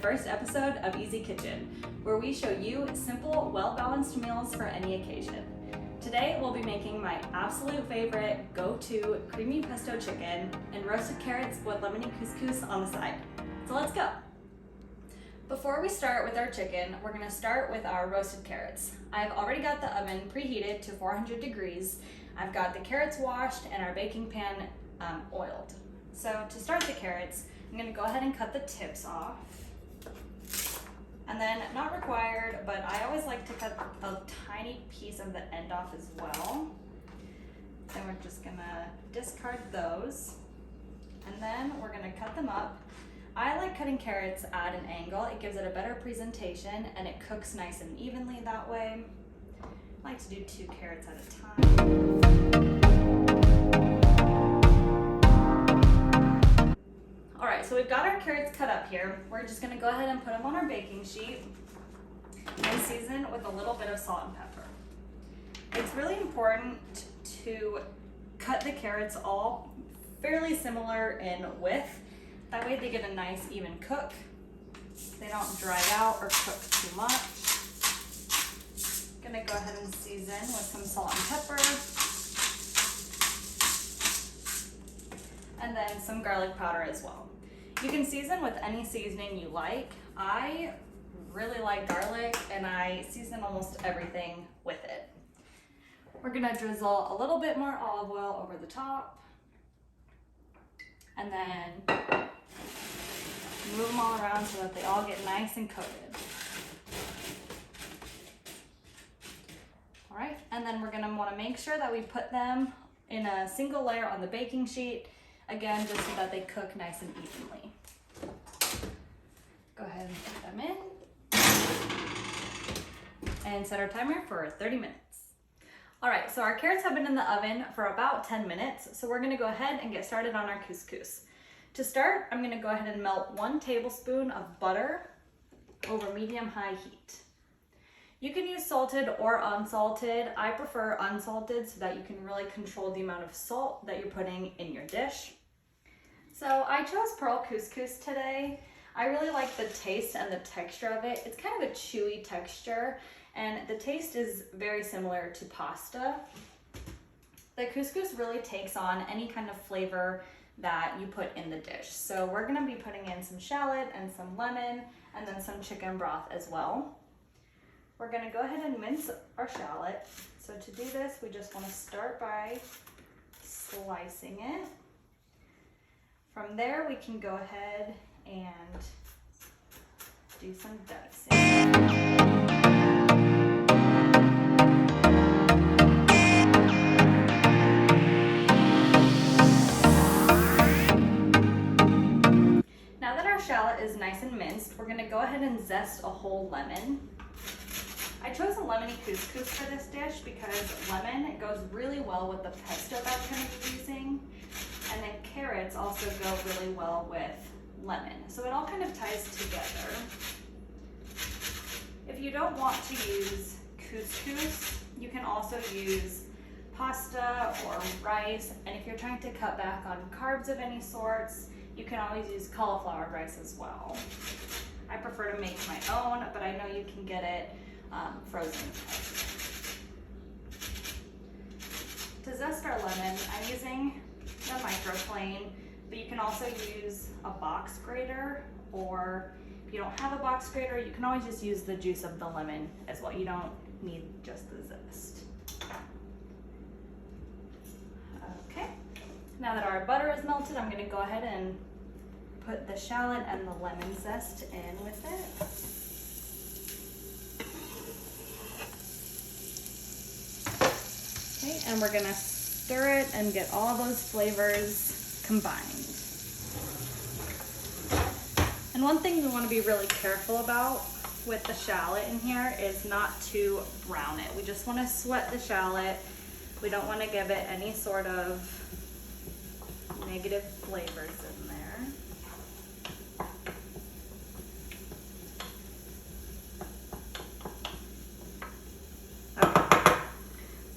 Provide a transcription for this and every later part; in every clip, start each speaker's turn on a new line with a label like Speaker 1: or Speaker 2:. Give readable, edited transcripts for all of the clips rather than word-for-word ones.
Speaker 1: first episode of Easy Kitchen, where we show you simple, well-balanced meals for any occasion. Today we'll be making my absolute favorite go-to creamy pesto chicken and roasted carrots with lemony couscous on the side. So let's go. Before we start with our chicken, we're gonna start with our roasted carrots. I've already got the oven preheated to 400 degrees. I've got the carrots washed and our baking pan oiled. So to start the carrots, I'm gonna go ahead and cut the tips off. And then, not required, but I always like to cut a tiny piece of the end off as well. Then we're just gonna discard those. And then we're gonna cut them up. I like cutting carrots at an angle. It gives it a better presentation and it cooks nice and evenly that way. I like to do 2 carrots at a time. All right, so we've got our carrots cut up here. We're just gonna go ahead and put them on our baking sheet and season with a little bit of salt and pepper. It's really important to cut the carrots all fairly similar in width. That way they get a nice even cook. They don't dry out or cook too much. Gonna go ahead and season with some salt and pepper. And then some garlic powder as well. You can season with any seasoning you like. I really like garlic and I season almost everything with it. We're gonna drizzle a little bit more olive oil over the top and then move them all around so that they all get nice and coated. All right, and then we're gonna wanna make sure that we put them in a single layer on the baking sheet. Again, just so that they cook nice and evenly. Go ahead and put them in. And set our timer for 30 minutes. All right, so our carrots have been in the oven for about 10 minutes. So we're gonna go ahead and get started on our couscous. To start, I'm gonna go ahead and melt 1 tablespoon of butter over medium-high heat. You can use salted or unsalted. I prefer unsalted so that you can really control the amount of salt that you're putting in your dish. So I chose pearl couscous today. I really like the taste and the texture of it. It's kind of a chewy texture and the taste is very similar to pasta. The couscous really takes on any kind of flavor that you put in the dish. So we're gonna be putting in some shallot and some lemon and then some chicken broth as well. We're gonna go ahead and mince our shallot. So to do this, we just wanna start by slicing it. From there, we can go ahead and do some dicing. Now that our shallot is nice and minced, we're gonna go ahead and zest a whole lemon. I chose a lemony couscous for this dish because lemon goes really well with the pesto that we're gonna be using. And then carrots also go really well with lemon. So it all kind of ties together. If you don't want to use couscous, you can also use pasta or rice. And if you're trying to cut back on carbs of any sorts, you can always use cauliflower rice as well. I prefer to make my own, but I know you can get it frozen. To zest our lemon, I'm using the microplane, but you can also use a box grater, or if you don't have a box grater, you can always just use the juice of the lemon as well. You don't need just the zest. Okay, now that our butter is melted, I'm gonna go ahead and put the shallot and the lemon zest in with it. Okay, and we're gonna stir it and get all those flavors combined. And one thing we want to be really careful about with the shallot in here is not to brown it. We just want to sweat the shallot. We don't want to give it any sort of negative flavors in there. Okay.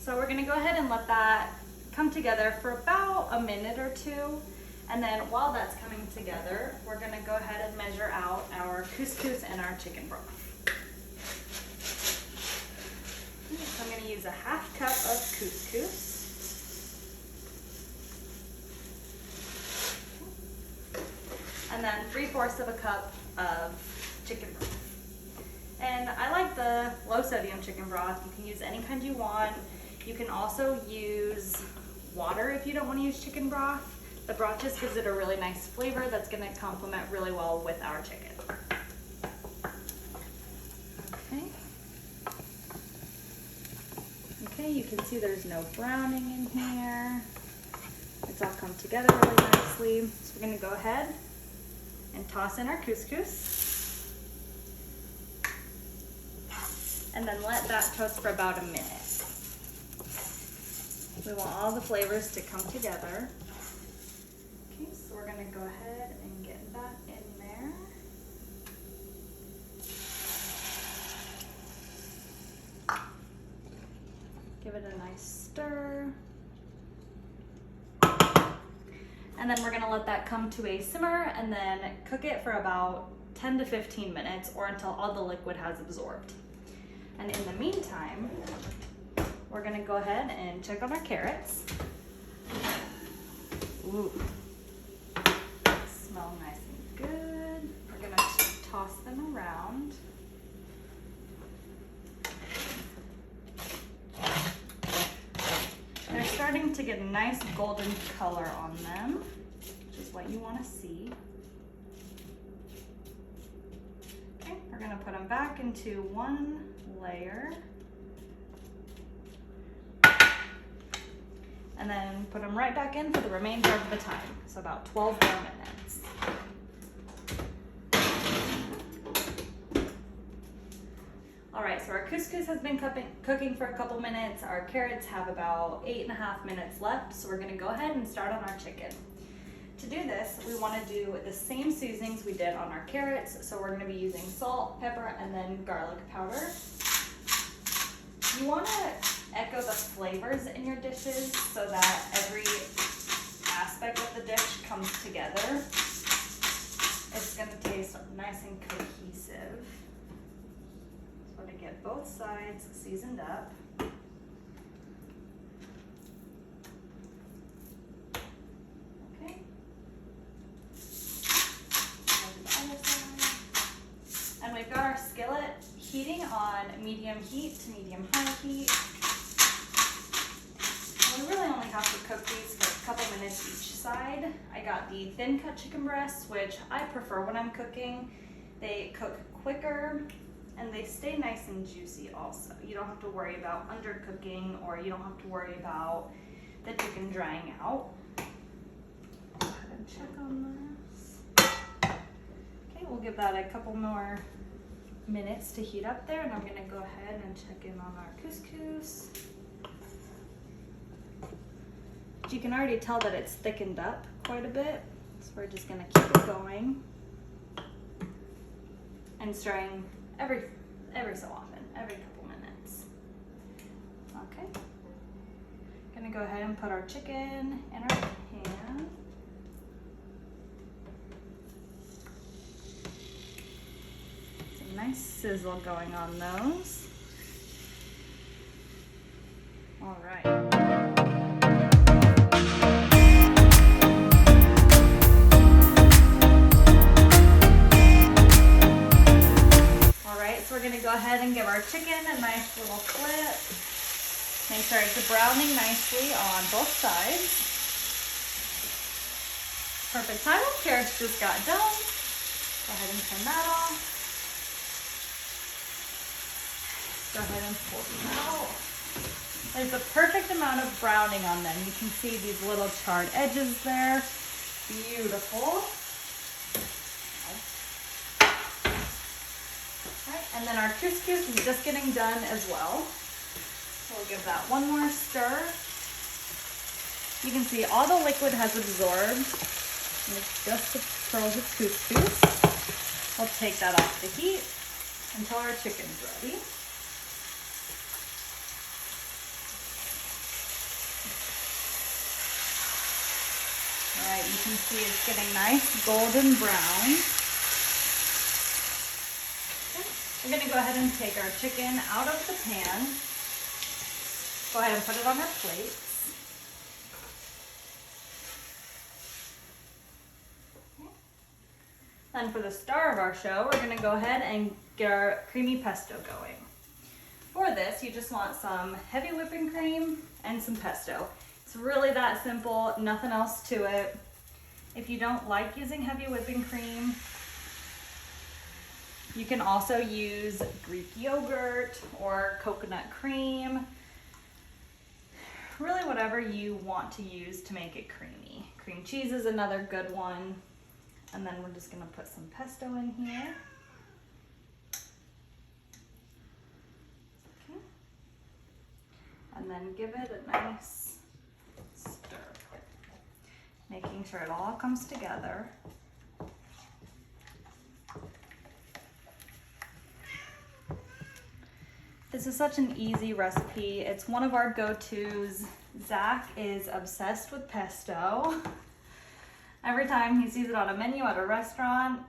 Speaker 1: So we're gonna go ahead and let that come together for about a minute or two, And then while that's coming together, we're gonna go ahead and measure out our couscous and our chicken broth. So I'm gonna use a half cup of couscous. And then 3/4 of a cup of chicken broth. And I like the low sodium chicken broth. You can use any kind you want. You can also use water if you don't want to use chicken broth. The broth just gives it a really nice flavor that's going to complement really well with our chicken. Okay, you can see there's no browning in here. It's all come together really nicely. So we're going to go ahead and toss in our couscous. And then let that toast for about a minute. We want all the flavors to come together. Okay, so we're gonna go ahead and get that in there. Give it a nice stir. And then we're gonna let that come to a simmer and then cook it for about 10 to 15 minutes or until all the liquid has absorbed. And in the meantime, we're gonna go ahead and check on our carrots. Ooh, smell nice and good. We're gonna toss them around. They're starting to get a nice golden color on them, which is what you wanna see. Okay, we're gonna put them back into one layer. And then put them right back in for the remainder of the time. So about 12 more minutes. All right, so our couscous has been cooking for a couple minutes. Our carrots have about 8.5 minutes left. So we're gonna go ahead and start on our chicken. To do this, we wanna do the same seasonings we did on our carrots. So we're gonna be using salt, pepper, and then garlic powder. You want to echo the flavors in your dishes so that every aspect of the dish comes together. It's going to taste nice and cohesive. So to get both sides seasoned up. Okay. And we've got our skillet heating on medium heat to medium high heat. And we really only have to cook these for a couple minutes each side. I got the thin cut chicken breasts, which I prefer when I'm cooking. They cook quicker and they stay nice and juicy also. You don't have to worry about undercooking or you don't have to worry about the chicken drying out. Go ahead and check on this. Okay, we'll give that a couple more minutes to heat up there, and I'm gonna go ahead and check in on our couscous. You can already tell that it's thickened up quite a bit, so we're just gonna keep it going and stirring every so often, every couple minutes. Okay, gonna go ahead and put our chicken in our pan. Nice sizzle going on those. All right. All right, so we're gonna go ahead and give our chicken a nice little flip. Make sure it's browning nicely on both sides. Perfect time. Carrots just got done. Go ahead and turn that off. Go ahead and pull them out. There's a perfect amount of browning on them. You can see these little charred edges there. Beautiful. All right, and then our couscous is just getting done as well. So we'll give that one more stir. You can see all the liquid has absorbed. And it's just the pearls of couscous. We'll take that off the heat until our chicken's ready. right, you can see it's getting nice golden brown. Okay. We're gonna go ahead and take our chicken out of the pan. Go ahead and put it on our plates. Okay. Then for the star of our show, we're gonna go ahead and get our creamy pesto going. For this, you just want some heavy whipping cream and some pesto. It's really that simple, nothing else to it. If you don't like using heavy whipping cream, you can also use Greek yogurt or coconut cream. Really whatever you want to use to make it creamy. Cream cheese is another good one. And then we're just gonna put some pesto in here. Okay. And then give it a nice stir. Making sure it all comes together. This is such an easy recipe. It's one of our go-tos. Zach is obsessed with pesto. Every time he sees it on a menu at a restaurant,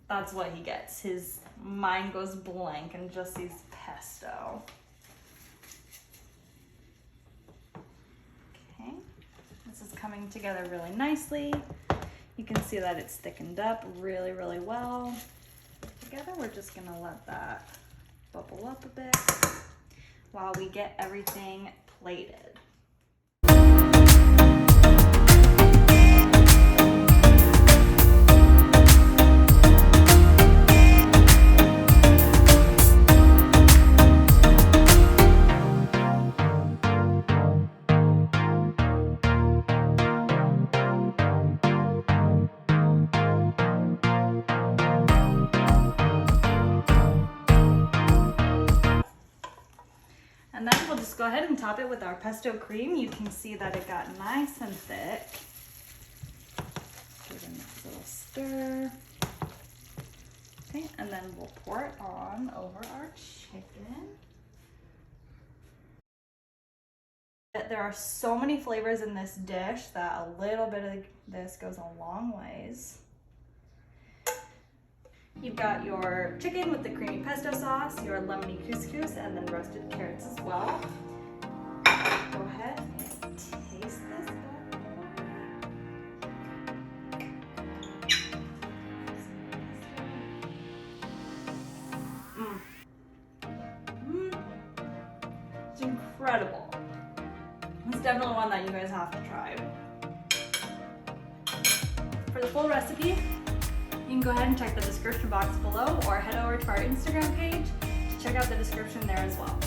Speaker 1: that's what he gets. His mind goes blank and just sees pesto. Okay, this is coming together really nicely. You can see that it's thickened up really, really well. Together, we're just gonna let that bubble up a bit while we get everything plated. And then we'll just go ahead and top it with our pesto cream. You can see that it got nice and thick. Give it a nice little stir. Okay, and then we'll pour it on over our chicken. There are so many flavors in this dish that a little bit of this goes a long ways. You've got your chicken with the creamy pesto sauce, your lemony couscous, and then roasted carrots as well. Go ahead and taste this bad boy. It's incredible. It's definitely one that you guys have to try. For the full recipe, you can go ahead and check the description box below or head over to our Instagram page to check out the description there as well.